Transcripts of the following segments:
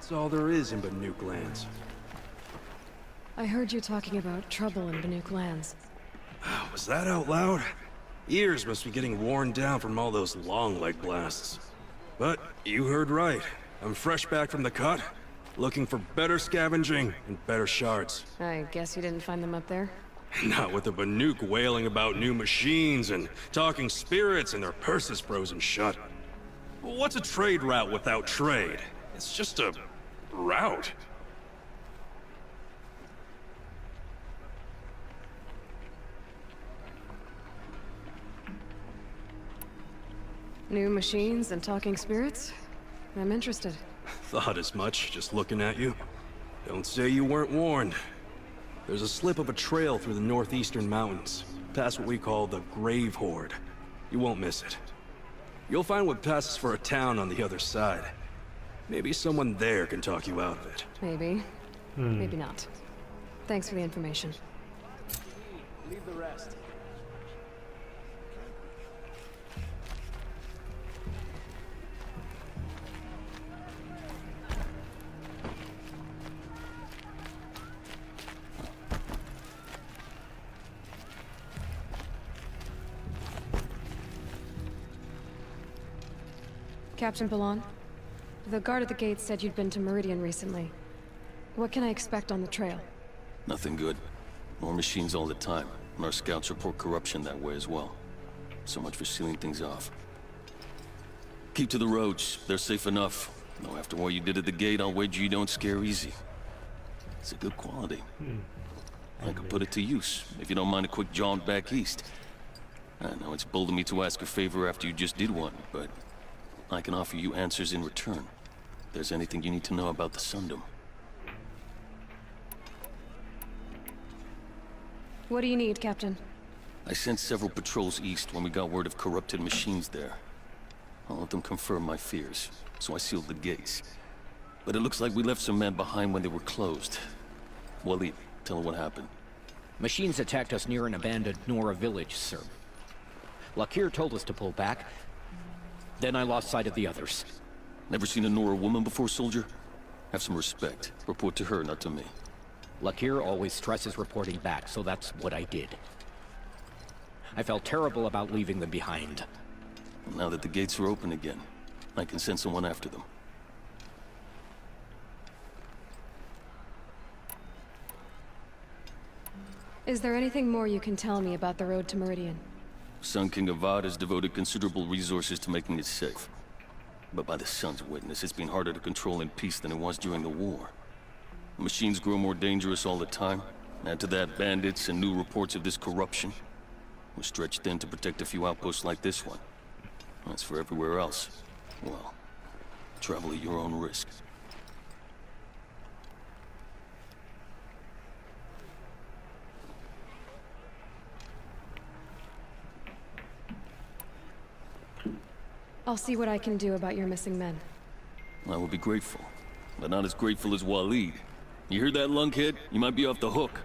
That's all there is in Banuk lands. I heard you talking about trouble in Banuk lands. Was that out loud? Ears must be getting worn down from all those long leg blasts. But you heard right. I'm fresh back from the cut, looking for better scavenging and better shards. I guess you didn't find them up there? Not with the Banuk wailing about new machines and talking spirits and their purses frozen shut. What's a trade route without trade? It's just a route. New machines and talking spirits? I'm interested. Thought as much, just looking at you. Don't say you weren't warned. There's a slip of a trail through the northeastern mountains, past what we call the Grave Horde. You won't miss it. You'll find what passes for a town on the other side. Maybe someone there can talk you out of it. Maybe. Maybe not. Thanks for the information. Leave the rest. Captain Balan, the guard at the gate said you'd been to Meridian recently. What can I expect on the trail? Nothing good. More machines all the time, and our scouts report corruption that way as well. So much for sealing things off. Keep to the roads. They're safe enough. Though after what you did at the gate, I'll wager you don't scare easy. It's a good quality. I could put it to use, if you don't mind a quick jaunt back east. I know it's bold of me to ask a favor after you just did one, but I can offer you answers in return. If there's anything you need to know about the Sundom. What do you need, Captain? I sent several patrols east when we got word of corrupted machines there. I'll let them confirm my fears, so I sealed the gates. But it looks like we left some men behind when they were closed. Waleed, tell them what happened. Machines attacked us near an abandoned Nora village, sir. Lakir told us to pull back. Then I lost sight of the others. Never seen a Nora woman before, soldier? Have some respect. Report to her, not to me. Lakir always stresses reporting back, so that's what I did. I felt terrible about leaving them behind. Now that the gates are open again, I can send someone after them. Is there anything more you can tell me about the road to Meridian? Sun King Avad has devoted considerable resources to making it safe. But by the Sun's witness, it's been harder to control in peace than it was during the war. Machines grow more dangerous all the time. Add to that bandits and new reports of this corruption. We're stretched thin to protect a few outposts like this one. As for everywhere else, well, travel at your own risk. I'll see what I can do about your missing men. I will be grateful, but not as grateful as Waleed. You hear that, lunkhead? You might be off the hook.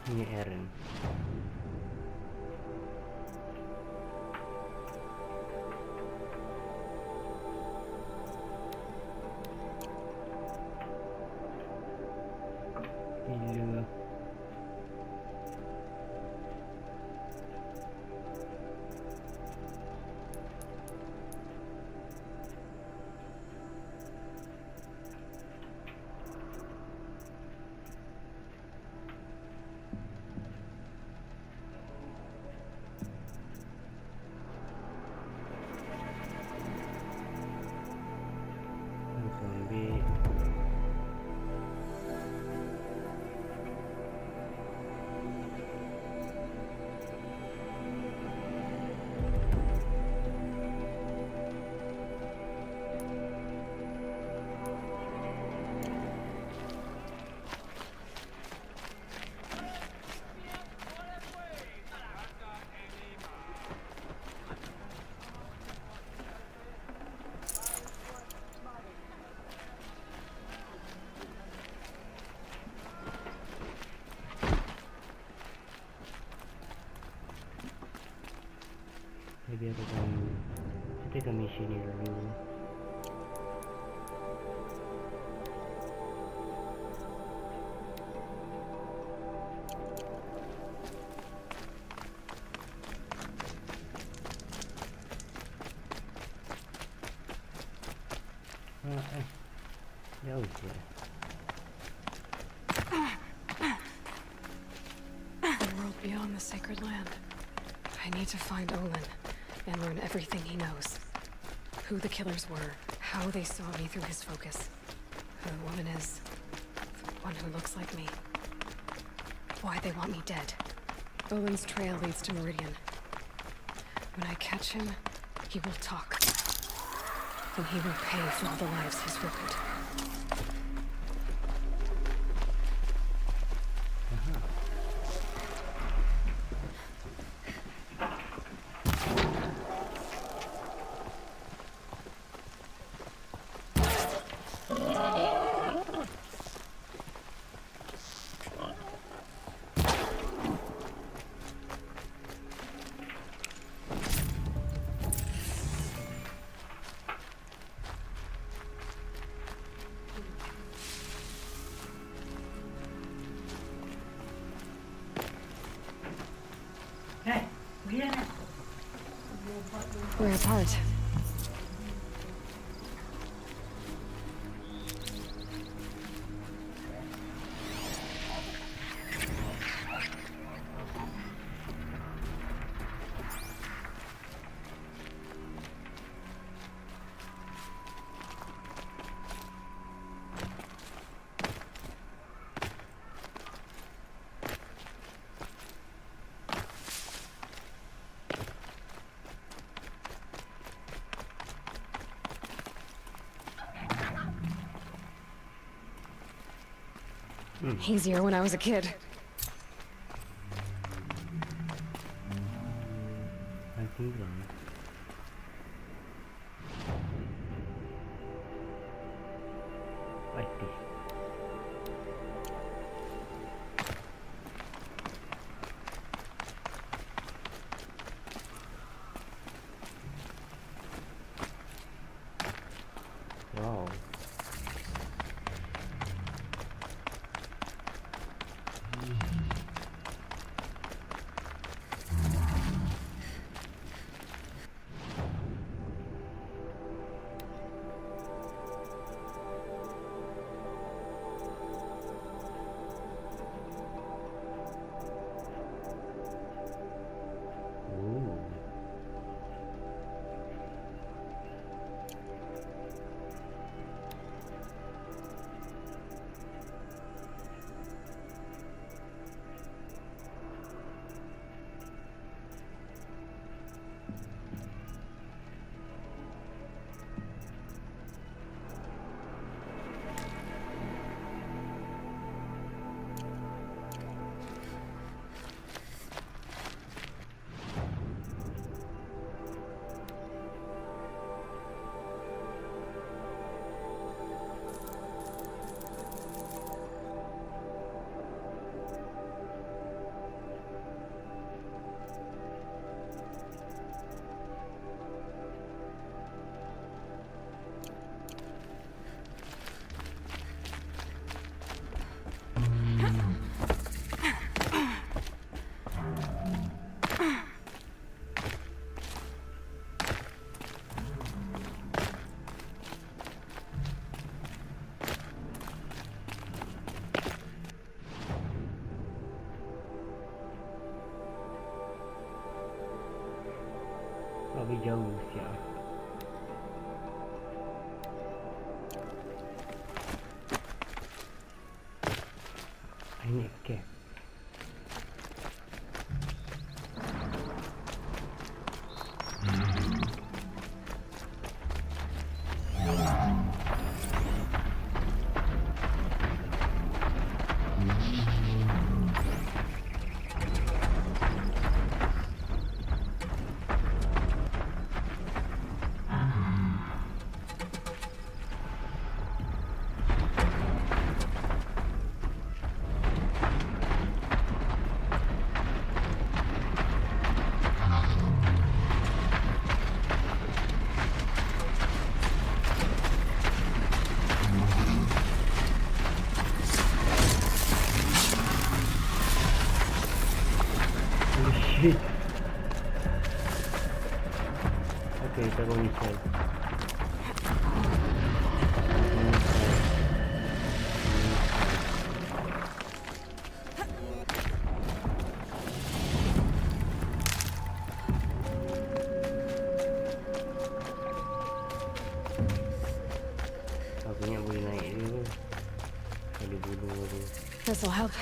Ini Eren. Iya. Zombie. Maybe I don't take a mission review. Jauh ya. The world beyond the sacred land. I need to find Olin and learn everything he knows. Who the killers were, how they saw me through his focus. Who the woman is. The one who looks like me. Why they want me dead. Olin's trail leads to Meridian. When I catch him, he will talk. And he will pay for all the lives he's ruined. We're apart. Easier when I was a kid. I think so. Like this. Wow. Lebih jauh ya. Ini oke. Oke, kita go inside. Aku ingat boleh naik dia tu. Ada bulu tu. This'll help.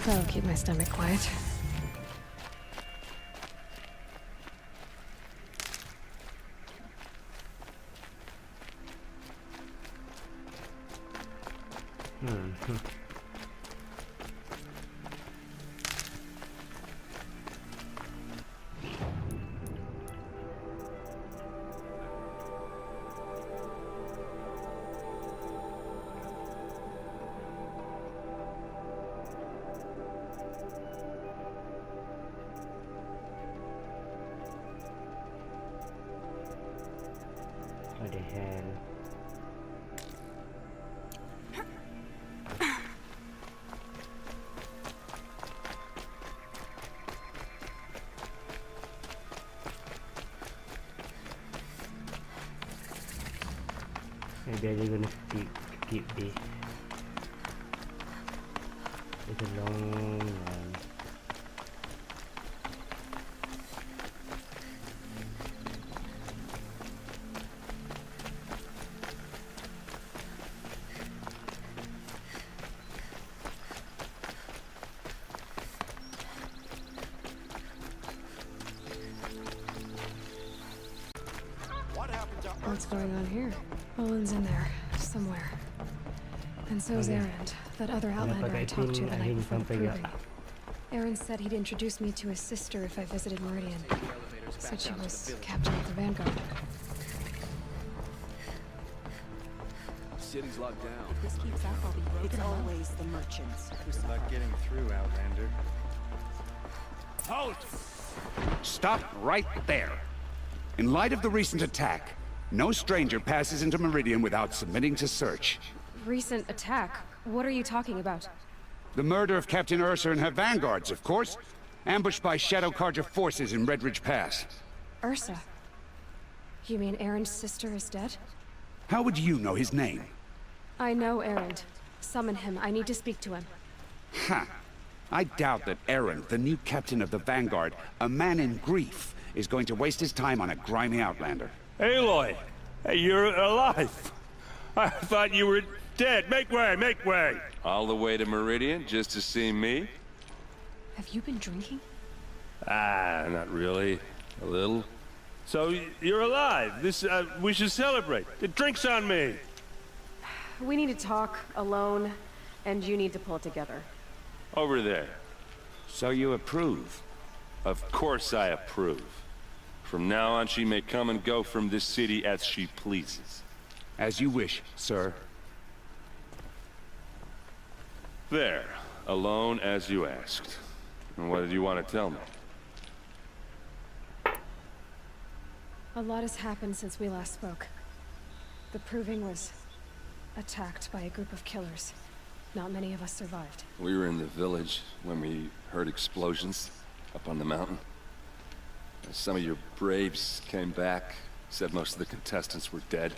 That'll keep my stomach quiet. What the hell? Maybe I'm gonna skip this. It's a long one. What's going on here? Olin's in there, somewhere. And so's Okay. Erend, that other outlander I talked to the night before the proving. Erend said he'd introduce me to his sister if I visited Meridian. Said she was captain of the Vanguard. City's locked down. This keeps up, I'll be broken. It's always the merchants. Not getting through, Outlander. Halt! Stop right there. In light of the recent attack, no stranger passes into Meridian without submitting to search. Recent attack? What are you talking about? The murder of Captain Ursa and her vanguards, of course. Ambushed by Shadow Carja forces in Redridge Pass. Ursa? You mean Erend's sister is dead? How would you know his name? I know Erend. Summon him. I need to speak to him. Ha! I doubt that Erend, the new captain of the Vanguard, a man in grief, is going to waste his time on a grimy outlander. Aloy! Hey, you're alive! I thought you were dead. Make way, make way! All the way to Meridian just to see me? Have you been drinking? Ah, not really. A little. So, you're alive. We should celebrate. The drink's on me! We need to talk, alone, and you need to pull it together. Over there. So you approve? Of course I approve. From now on, she may come and go from this city as she pleases. As you wish, sir. There. Alone as you asked. And what did you want to tell me? A lot has happened since we last spoke. The Proving was attacked by a group of killers. Not many of us survived. We were in the village when we heard explosions up on the mountain. Some of your braves came back, said most of the contestants were dead.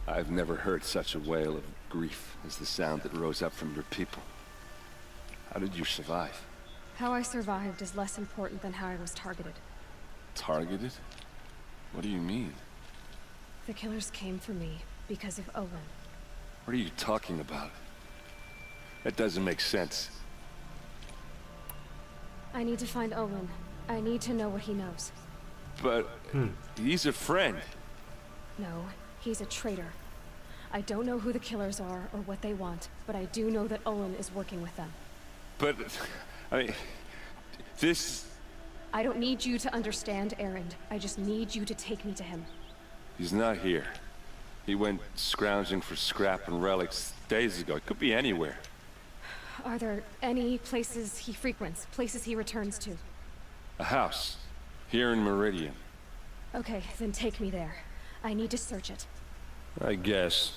I've never heard such a wail of grief as the sound that rose up from your people. How did you survive? How I survived is less important than how I was targeted. Targeted? What do you mean? The killers came for me because of Olin. What are you talking about? That doesn't make sense. I need to find Olin. I need to know what he knows. But he's a friend. No, he's a traitor. I don't know who the killers are or what they want, but I do know that Olin is working with them. But, I mean, this... I don't need you to understand Erend. I just need you to take me to him. He's not here. He went scrounging for scrap and relics days ago. It could be anywhere. Are there any places he frequents? Places he returns to? A house. Here in Meridian. Okay, then take me there. I need to search it. I guess.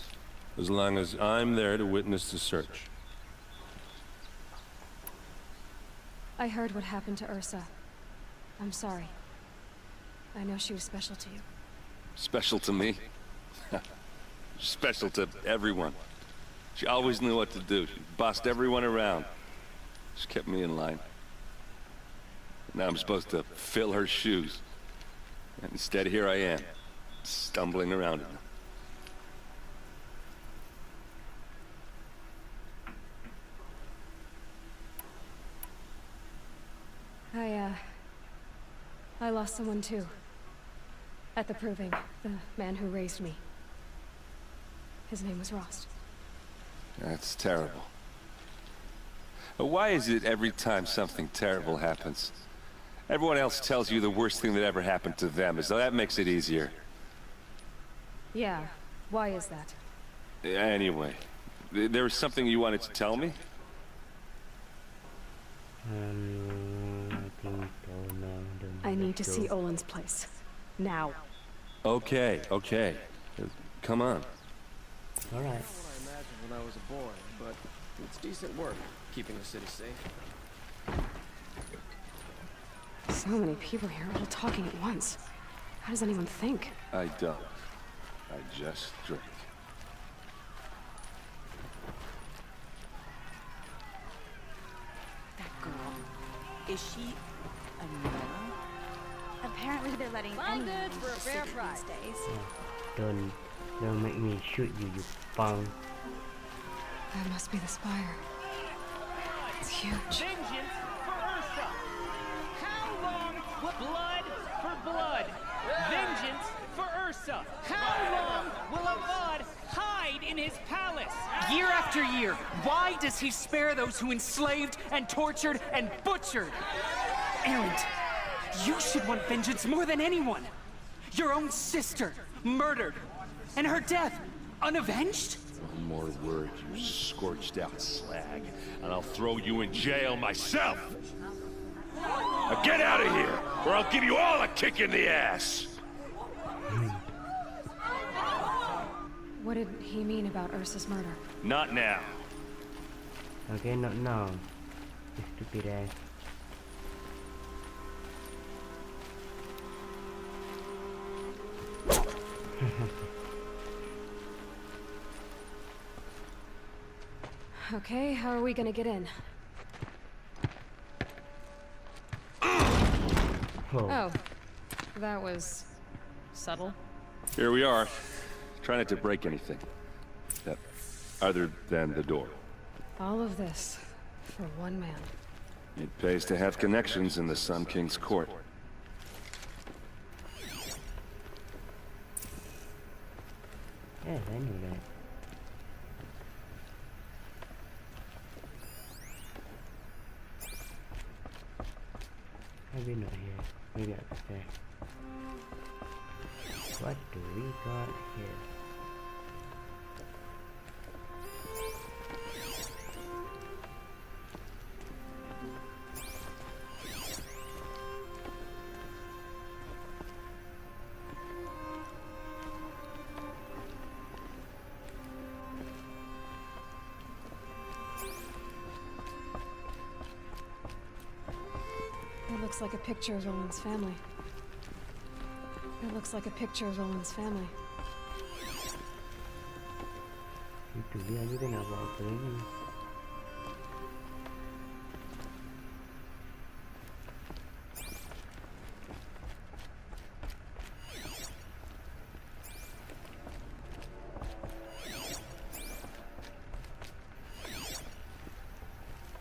As long as I'm there to witness the search. I heard what happened to Ursa. I'm sorry. I know she was special to you. Special to me? Special to everyone. She always knew what to do. She bossed everyone around. She kept me in line. Now I'm supposed to fill her shoes. And instead, here I am, stumbling around in them. I lost someone too. At the Proving, the man who raised me. His name was Rost. That's terrible. But why is it every time something terrible happens, everyone else tells you the worst thing that ever happened to them, as though that makes it easier? Yeah, why is that? Anyway, there was something you wanted to tell me? I think so, no, I need to see Olin's place. Now. Okay, okay. Come on. Alright. I imagined when I was a boy, but it's decent work keeping the city safe. So many people here, all talking at once. How does anyone think? I don't. I just drink. That girl. Is she a Nora? Apparently they're letting anyone for a fair price these days. Don't make me shoot you, you punk. That must be the spire. It's huge. Vengeance for Ursa! How long will blood for blood? Vengeance for Ursa! How long will Avad hide in his palace? Year after year, why does he spare those who enslaved and tortured and butchered? Erend, you should want vengeance more than anyone. Your own sister, murdered, and her death, unavenged? One more word, you scorched out slag, and I'll throw you in jail myself! Now get out of here, or I'll give you all a kick in the ass! What did he mean about Ursa's murder? Not now. Okay, not now. Stupid ass. Okay, how are we gonna get in? Oh, that was subtle. Here we are. Try not to break anything. Other than the door. All of this for one man. It pays to have connections in the Sun King's court. Yes, I knew that. Maybe not here. Maybe upstairs. What do we got here? It looks like a picture of Olin's family. It looks like a picture of Olin's family. Itu dia juga nak buat apa lagi?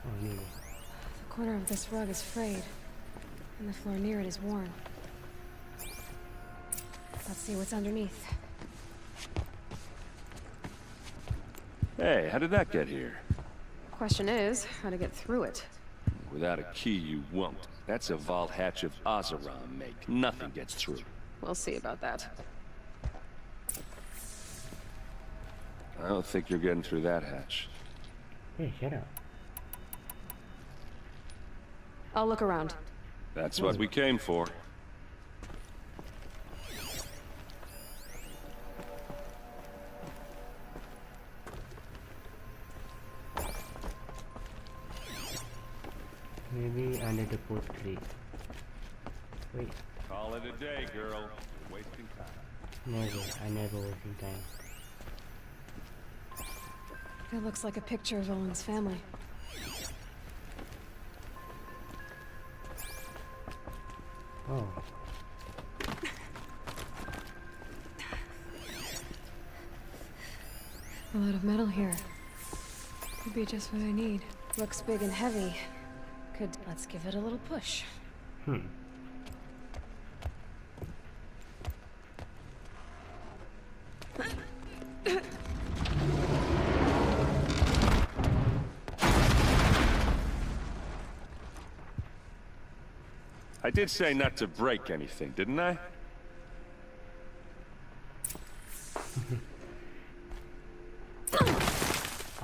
Oh, ni. The corner of this rug is frayed, and the floor near it is worn. Let's see what's underneath. Hey, how did that get here? Question is, how to get through it. Without a key, you won't. That's a vault hatch of Oseram make. Nothing gets through. We'll see about that. I don't think you're getting through that hatch. Hey, shut up. I'll look around. That's what we came for. Maybe I need to put 3. Wait, Call it a day, girl. You're wasting time. never. I never wasting time. It looks like a picture of Owen's family. Oh. A lot of metal here. Could be just what I need. Looks big and heavy. Let's give it a little push. I did say not to break anything, didn't I?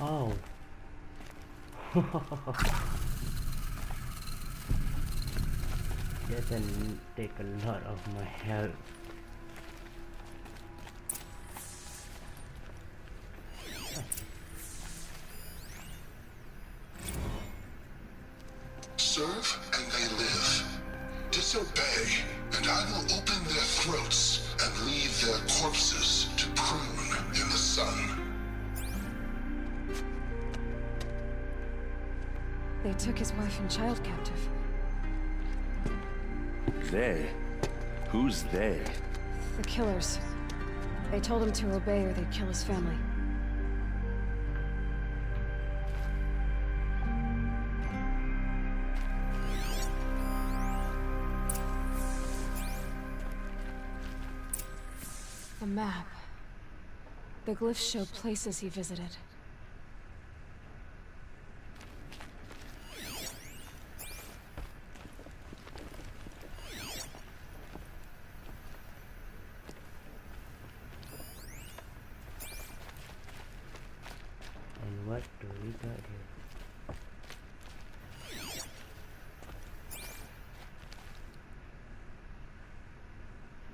Oh. Doesn't take a lot of my health. Serve and they live. Disobey, and I will open their throats and leave their corpses to prune in the sun. They took his wife and child captive. They? Who's they? The killers. They told him to obey or they'd kill his family. A map. The glyphs show places he visited. And what do we got here?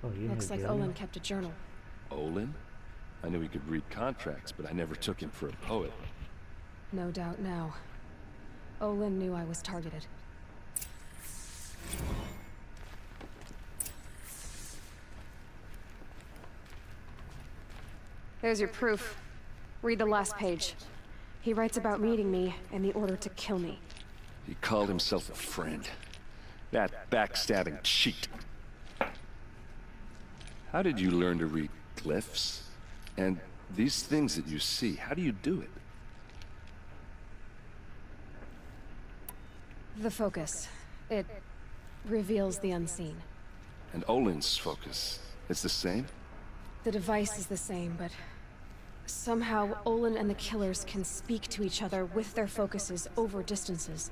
Oh, you Looks have like journal? Olin kept a journal. Olin? I knew he could read contracts, but I never took him for a poet. No doubt now. Olin knew I was targeted. There's your proof. Read the last page. He writes about meeting me and the order to kill me. He called himself a friend. That backstabbing cheat. How did you learn to read glyphs? And these things that you see, how do you do it? The focus. It reveals the unseen. And Olin's focus, it's the same? The device is the same, but somehow Olin and the killers can speak to each other with their focuses over distances,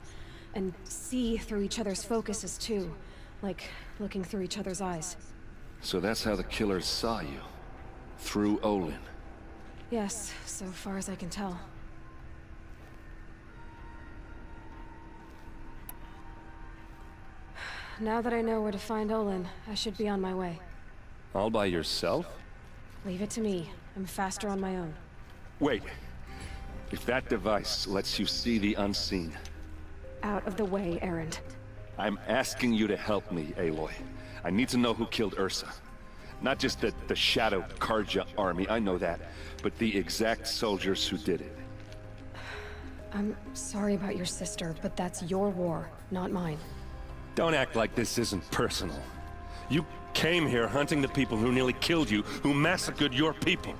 and see through each other's focuses too, like looking through each other's eyes. So that's how the killers saw you? Through Olin? Yes, so far as I can tell. Now that I know where to find Olin, I should be on my way. All by yourself? Leave it to me. I'm faster on my own. Wait. If that device lets you see the unseen... Out of the way, Erend. I'm asking you to help me, Aloy. I need to know who killed Ursa. Not just the Shadow Karja army, I know that, but the exact soldiers who did it. I'm sorry about your sister, but that's your war, not mine. Don't act like this isn't personal. You came here hunting the people who nearly killed you, who massacred your people.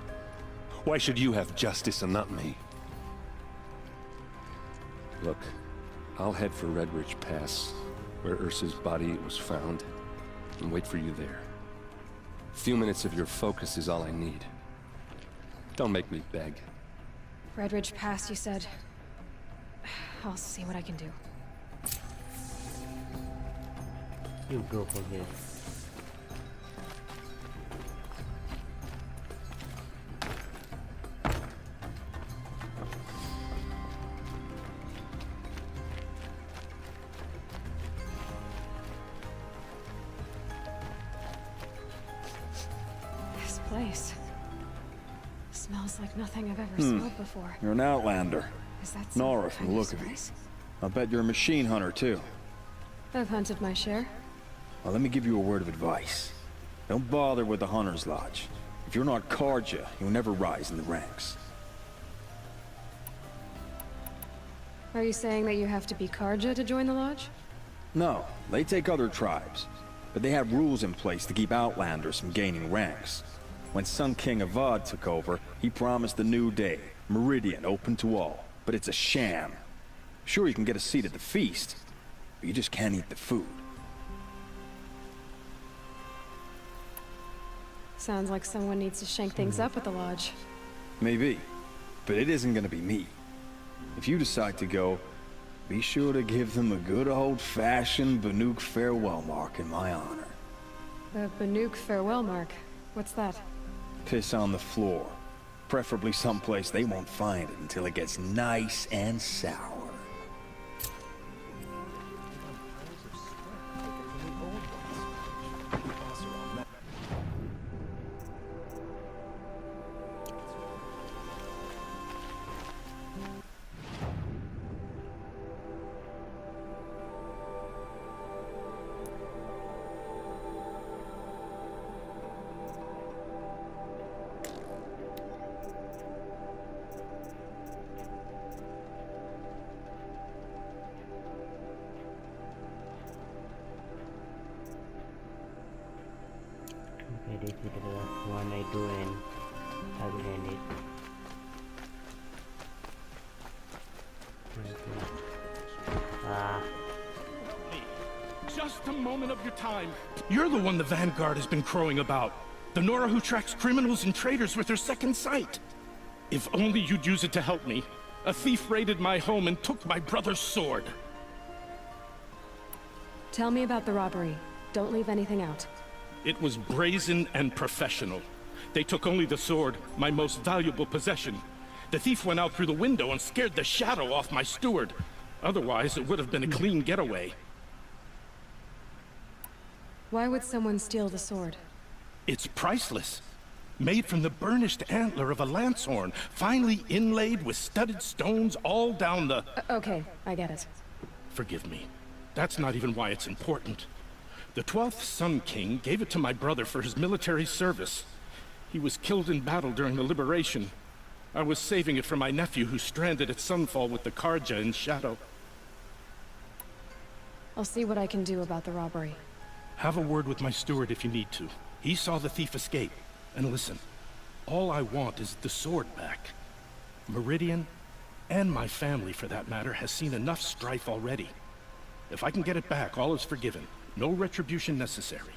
Why should you have justice and not me? Look, I'll head for Red Ridge Pass, where Ursa's body was found, and wait for you there. A few minutes of your focus is all I need. Don't make me beg. Red Ridge Pass, you said? I'll see what I can do. You go from here. This place smells like nothing I've ever smelled before. You're an outlander. Is that some Nora, from kind the of look of you. spice? I'll bet you're a machine hunter, too. I've hunted my share. Well, let me give you a word of advice. Don't bother with the Hunter's Lodge. If you're not Carja, you'll never rise in the ranks. Are you saying that you have to be Carja to join the lodge? No, they take other tribes. But they have rules in place to keep outlanders from gaining ranks. When Sun King Avad took over, he promised a new day, Meridian open to all. But it's a sham. Sure, you can get a seat at the feast, but you just can't eat the food. Sounds like someone needs to shake things up at the lodge. Maybe, but it isn't gonna be me. If you decide to go, be sure to give them a good old-fashioned Banuk farewell mark in my honor. The Banuk farewell mark. What's that? Piss on the floor. Preferably someplace they won't find it until it gets nice and sour. Okay, this is the one I do and I will end it. Just a moment of your time. You're the one the Vanguard has been crowing about. The Nora who tracks criminals and traitors with her second sight. If only you'd use it to help me. A thief raided my home and took my brother's sword. Tell me about the robbery. Don't leave anything out. It was brazen and professional. They took only the sword, my most valuable possession. The thief went out through the window and scared the shadow off my steward. Otherwise, it would have been a clean getaway. Why would someone steal the sword? It's priceless. Made from the burnished antler of a lancehorn, finely inlaid with studded stones all down the... Okay, I get it. Forgive me. That's not even why it's important. The 12th Sun King gave it to my brother for his military service. He was killed in battle during the Liberation. I was saving it for my nephew who's stranded at Sunfall with the Carja in Shadow. I'll see what I can do about the robbery. Have a word with my steward if you need to. He saw the thief escape. And listen, all I want is the sword back. Meridian, and my family for that matter, has seen enough strife already. If I can get it back, all is forgiven. No retribution necessary.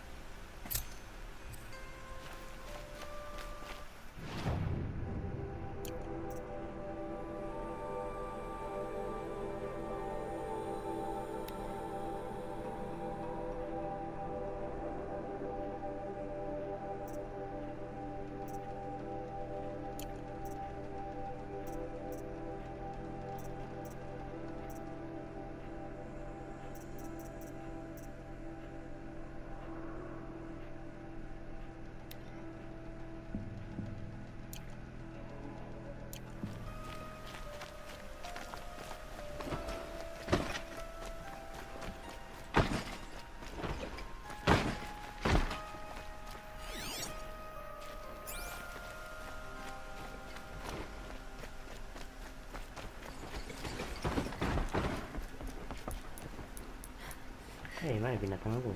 Mana binatang aku?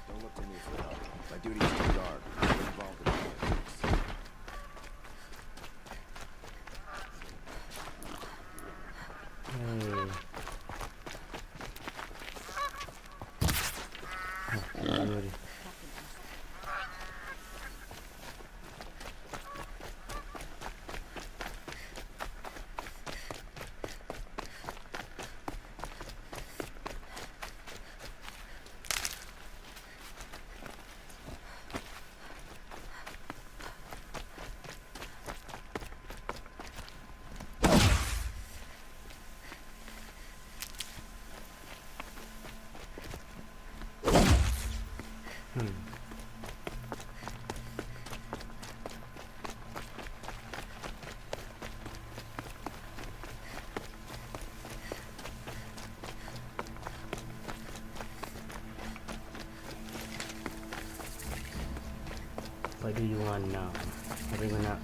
Don't look to me for help. My duty is to guard. I'm involved in politics. do you want now? Are we gonna...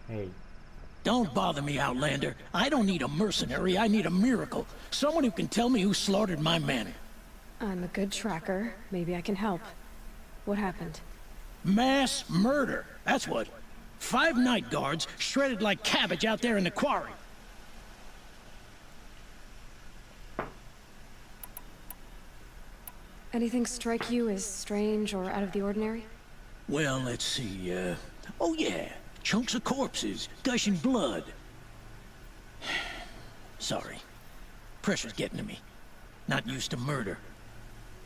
Hey. Don't bother me, Outlander. I don't need a mercenary, I need a miracle. Someone who can tell me who slaughtered my men. I'm a good tracker. Maybe I can help. What happened? Mass murder, that's what. 5 night guards shredded like cabbage out there in the quarry. Anything strike you as strange or out of the ordinary? Well, let's see, oh yeah, chunks of corpses, gushing blood. Sorry. Pressure's getting to me. Not used to murder.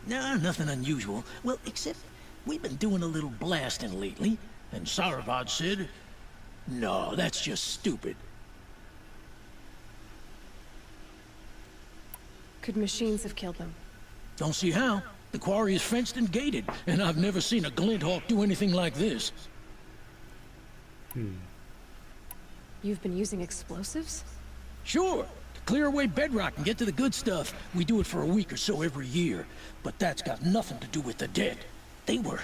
Nah, nothing unusual. Well, except we've been doing a little blasting lately, and Saravad said, no, that's just stupid. Could machines have killed them? Don't see how. The quarry is fenced and gated, and I've never seen a Glinthawk do anything like this. You've been using explosives? Sure. To clear away bedrock and get to the good stuff, we do it for a week or so every year. But that's got nothing to do with the dead. They were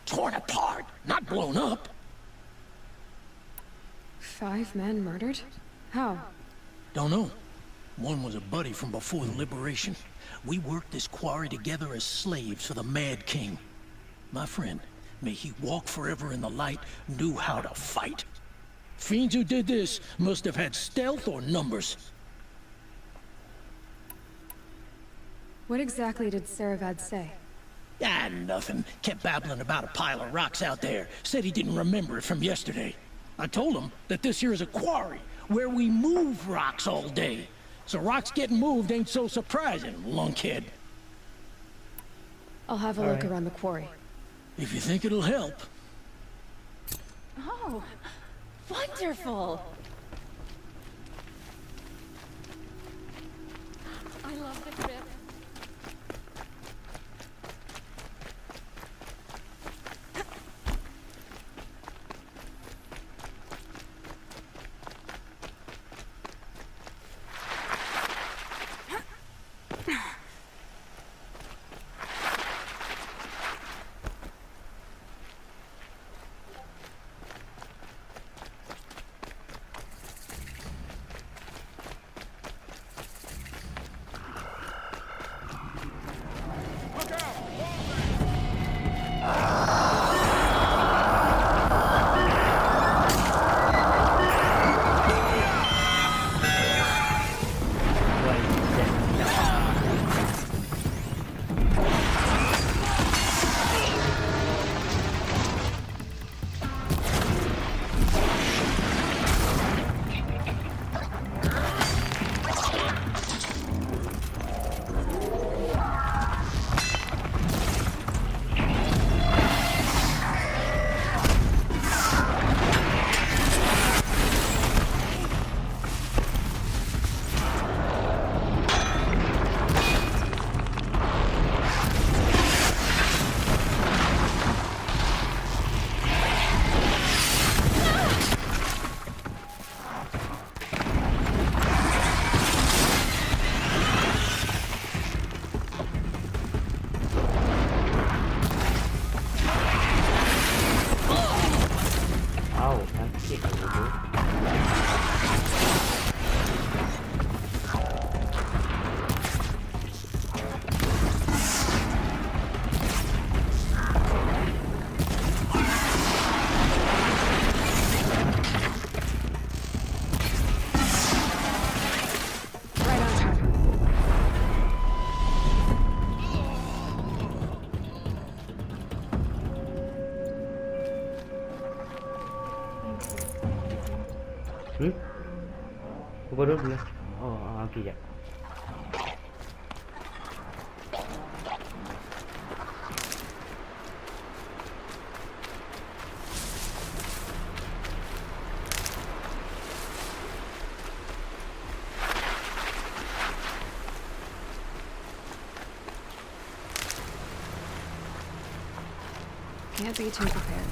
torn apart, not blown up. 5 men murdered? How? Don't know. One was a buddy from before the liberation. We worked this quarry together as slaves for the Mad King. My friend, may he walk forever in the light, knew how to fight. Fiends who did this must have had stealth or numbers. What exactly did Saravad say? Ah, nothing. Kept babbling about a pile of rocks out there. Said he didn't remember it from yesterday. I told him that this here is a quarry, where we move rocks all day. So rocks getting moved ain't so surprising, lunkhead. I'll have a look around the quarry. If you think it'll help. Oh, wonderful! I love the trip. Gua dulu. Oh, okey je. Can't be too prepared.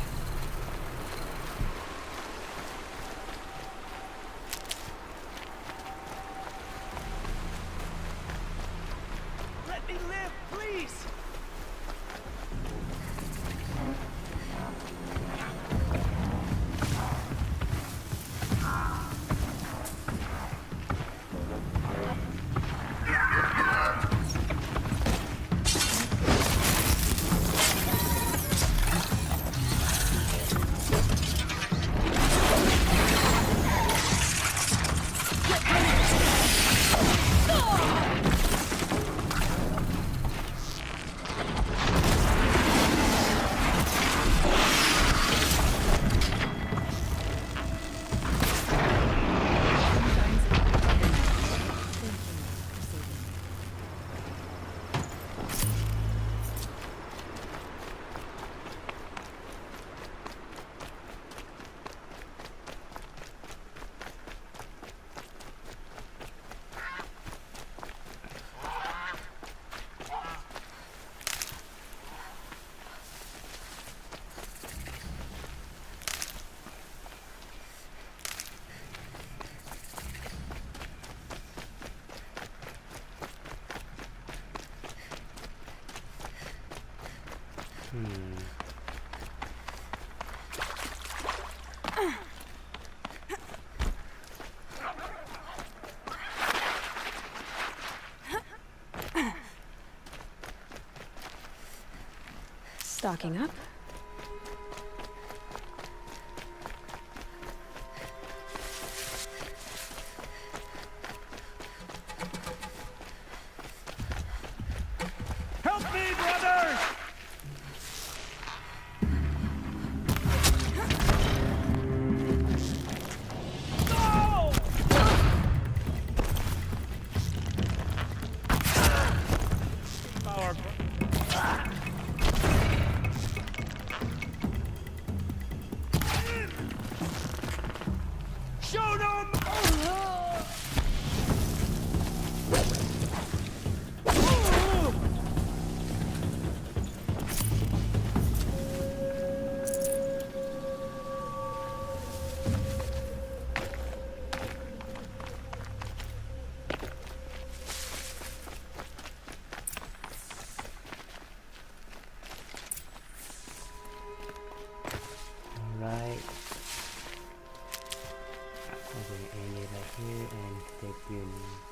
Stocking up. Help me, brothers! Shoot him! Alright. I'm gonna end it right here and stay tuned.